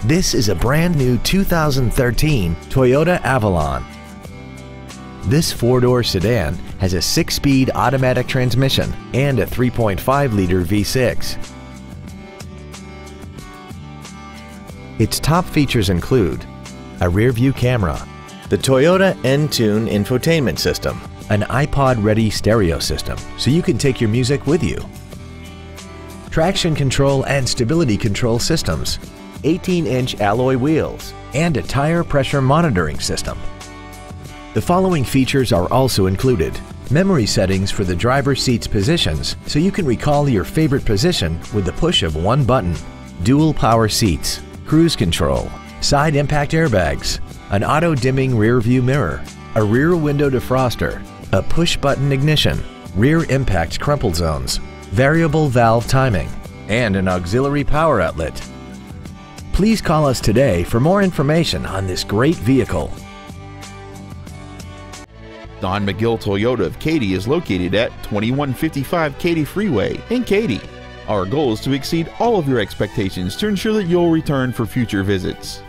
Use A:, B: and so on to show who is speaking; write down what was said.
A: This is a brand new 2013 Toyota Avalon. This four-door sedan has a 6-speed automatic transmission and a 3.5-liter V6. Its top features include a rear-view camera, the Toyota Entune infotainment system, an iPod-ready stereo system so you can take your music with you, traction control and stability control systems, 18-inch alloy wheels, and a tire pressure monitoring system. The following features are also included: memory settings for the driver's seat's positions so you can recall your favorite position with the push of one button, dual power seats, cruise control, side impact airbags, an auto-dimming rear view mirror, a rear window defroster, a push-button ignition, rear impact crumple zones, variable valve timing, and an auxiliary power outlet. Please call us today for more information on this great vehicle.
B: Don McGill Toyota of Katy is located at 2155 Katy Freeway in Katy. Our goal is to exceed all of your expectations to ensure that you'll return for future visits.